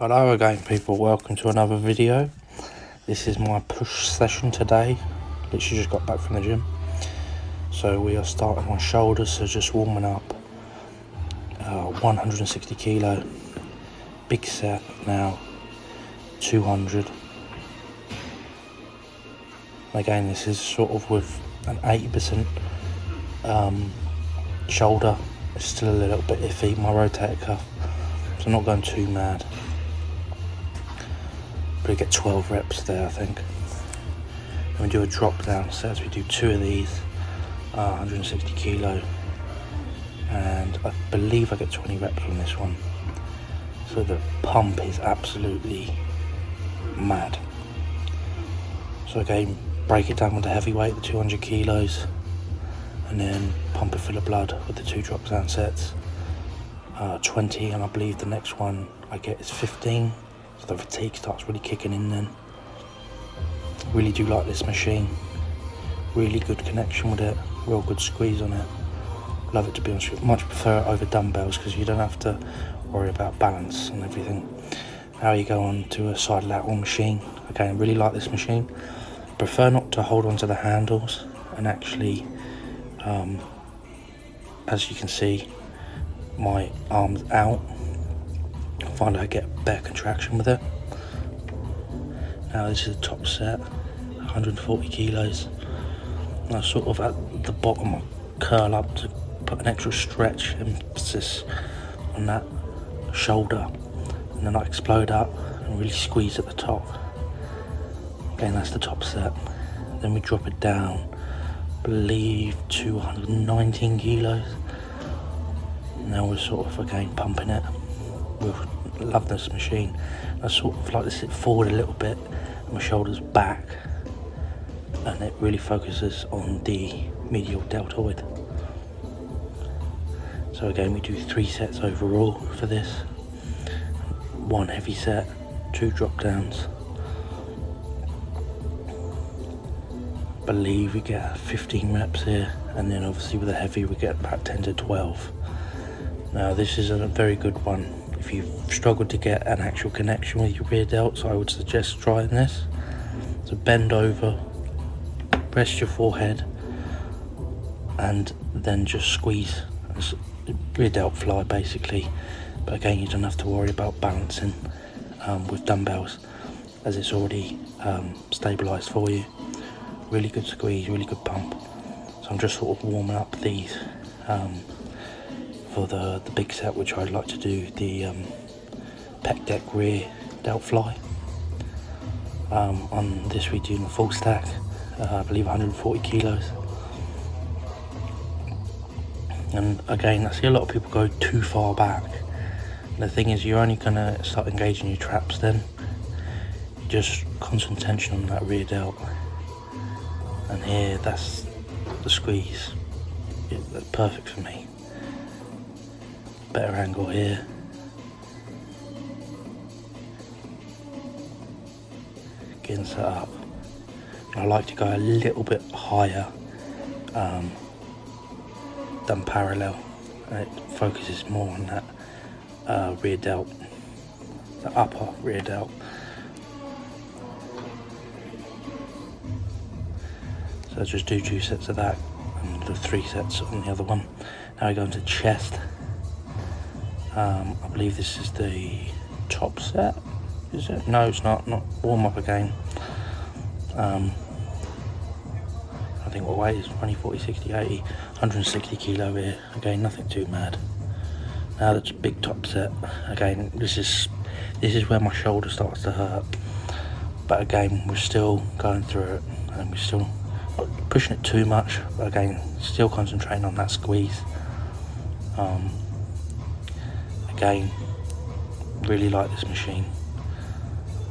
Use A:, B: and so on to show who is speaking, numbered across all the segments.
A: Hello again people, welcome to another video. This is my push session today. Literally just got back from the gym. So we are starting on shoulders, so just warming up. 160 kilo, big set now, 200. Again, this is sort of with an 80% shoulder. It's still a little bit iffy, my rotator cuff, so I'm not going too mad. But we get 12 reps there, I think. And we do a drop down set, so we do 2 of these, 160 kilo, and I believe I get 20 reps on this one. So the pump is absolutely mad. So again, break it down with the heavyweight, the 200 kilos, and then pump it full of blood with the 2 drop down sets, 20, and I believe the next one I get is 15. So the fatigue starts really kicking in then. Really do like this machine. Really good connection with it. Real good squeeze on it. Love it, to be honest with you. Much prefer it over dumbbells because you don't have to worry about balance and everything. Now you go on to a side lateral machine. Okay, I really like this machine. Prefer not to hold on to the handles and actually, as you can see, my arms out. I find I get better contraction with it. Now this is the top set, 140 kilos. And I sort of at the bottom I curl up to put an extra stretch emphasis on that shoulder, and then I explode up and really squeeze at the top. Again, that's the top set. Then we drop it down, I believe 219 kilos. Now we're sort of again pumping it. Love this machine. I sort of like to sit forward a little bit, and my shoulders back, and it really focuses on the medial deltoid. So again, we do 3 sets overall for this. 1 heavy set, 2 drop downs. I believe we get 15 reps here, and then obviously with the heavy we get about 10 to 12. Now this is a very good one. If you've struggled to get an actual connection with your rear delts, I would suggest trying this. So bend over, rest your forehead, and then just squeeze. It's rear delt fly basically. But again, you don't have to worry about balancing with dumbbells, as it's already stabilised for you. Really good squeeze, really good pump. So I'm just sort of warming up these for the big set, which I'd like to do the pec deck rear delt fly. On this we're doing a full stack, I believe 140 kilos. And again, I see a lot of people go too far back. The thing is, you're only going to start engaging your traps then. Just constant tension on that rear delt. And here, that's the squeeze. That's perfect for me. Better angle here. Getting set up. I like to go a little bit higher than parallel, and it focuses more on that rear delt, the upper rear delt. So just do 2 sets of that and the 3 sets on the other one. Now we go into chest. I believe this is the top set, is it? No, it's not warm up again. I think what weight is 20, 40, 60, 80, 160 kilo here. Again, nothing too mad. Now that's a big top set. Again, this is where my shoulder starts to hurt. But again, we're still going through it, and we're still not pushing it too much. But again, still concentrating on that squeeze. Again, really like this machine.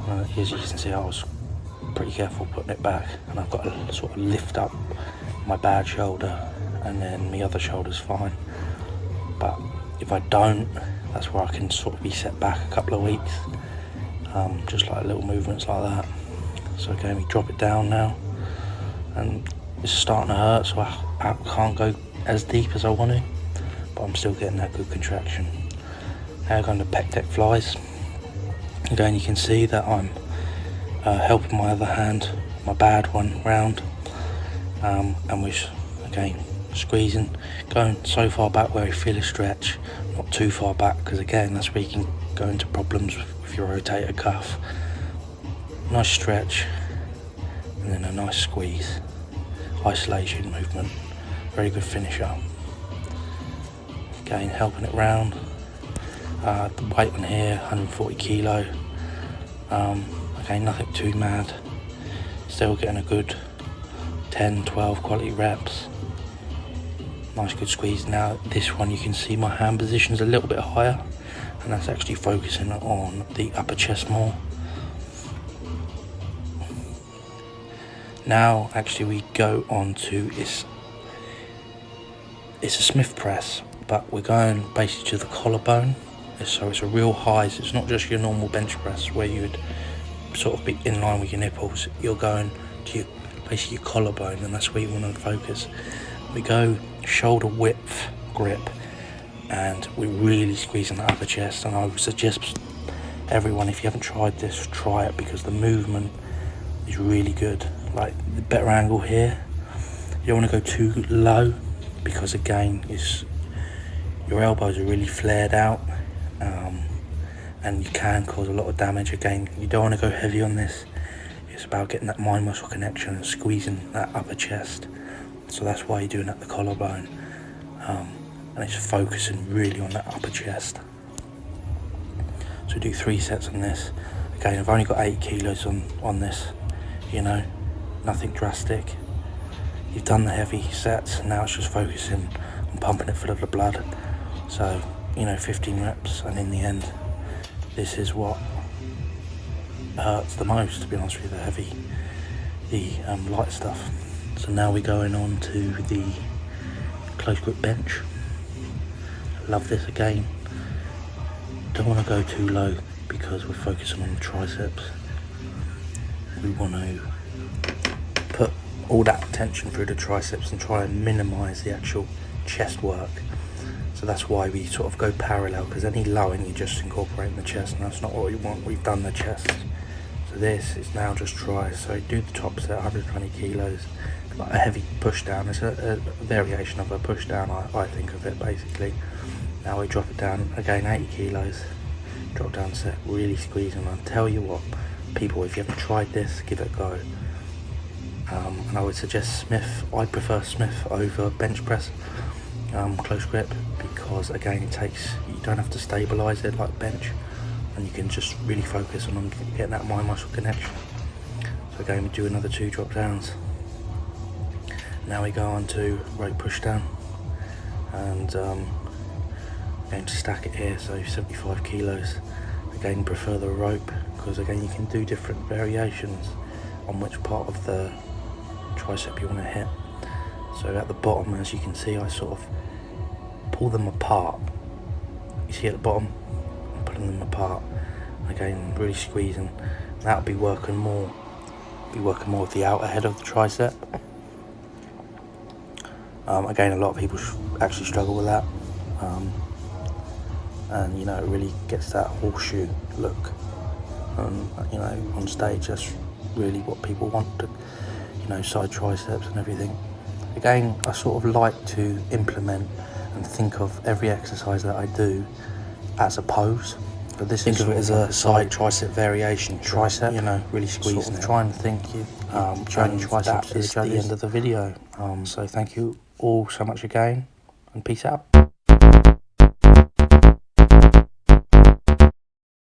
A: As you can see, I was pretty careful putting it back, and I've got to sort of lift up my bad shoulder, and then my other shoulder's fine. But if I don't, that's where I can sort of be set back a couple of weeks, just like little movements like that. So again, we drop it down now, and it's starting to hurt, so I can't go as deep as I want to, but I'm still getting that good contraction. Now going to pec deck flies. Again, you can see that I'm helping my other hand, my bad one, round, and we're again squeezing, going so far back where you feel a stretch, not too far back, because again that's where you can go into problems with your rotator cuff. Nice stretch, and then a nice squeeze, isolation movement, very good finisher. Again, helping it round. The weight on here, 140 kilo. Again, nothing too mad. Still getting a good 10, 12 quality reps. Nice good squeeze. Now this one, you can see my hand position is a little bit higher, and that's actually focusing on the upper chest more. Now actually we go on to it's a Smith press, but we're going basically to the collarbone. So it's a real high, so it's not just your normal bench press where you would sort of be in line with your nipples. You're going to basically your collarbone, and that's where you want to focus. We go shoulder width grip, and we're really squeezing the upper chest. And I would suggest everyone, if you haven't tried this, try it, because the movement is really good. Like the better angle here, you don't want to go too low, because again your elbows are really flared out, and you can cause a lot of damage. Again, you don't want to go heavy on this. It's about getting that mind muscle connection and squeezing that upper chest. So that's why you're doing at the collarbone, and it's focusing really on that upper chest. So do 3 sets on this. Again, I've only got 8 kilos on this, you know, nothing drastic. You've done the heavy sets, and now it's just focusing on pumping it full of the blood. So, you know, 15 reps, and in the end, this is what hurts the most, to be honest with you, the light stuff. So now we're going on to the close grip bench. Love this again. Don't want to go too low, because we're focusing on the triceps. We want to put all that tension through the triceps and try and minimize the actual chest work. So that's why we sort of go parallel, because any lowering, you're just incorporating the chest, and that's not what we want. We've done the chest. So this is now just try. So do the top set, 120 kilos, like a heavy push down. It's a variation of a push down, I think of it basically. Now we drop it down again, 80 kilos, drop down set, really squeezing. I'll tell you what, people, if you haven't tried this, give it a go. And I would suggest Smith. I prefer Smith over bench press, close grip, because again you don't have to stabilize it like bench, and you can just really focus on getting that mind muscle connection. So again, we do another 2 drop downs. Now we go on to rope push down, and going to stack it here, so 75 kilos. Again, prefer the rope, because again you can do different variations on which part of the tricep you want to hit. So at the bottom, as you can see, I sort of pull them apart. You see at the bottom, I'm pulling them apart. Again, really squeezing. That'll be working more with the outer head of the tricep. Again, a lot of people actually struggle with that, and you know, it really gets that horseshoe look. You know, on stage, that's really what people want, to, you know, side triceps and everything. Again, I sort of like to implement and think of every exercise that I do as a pose. But this think of it as a side tricep variation, tricep, you know, really squeezing sort of it. Try and think showing triceps at the end of the video. So thank you all so much again, and peace out.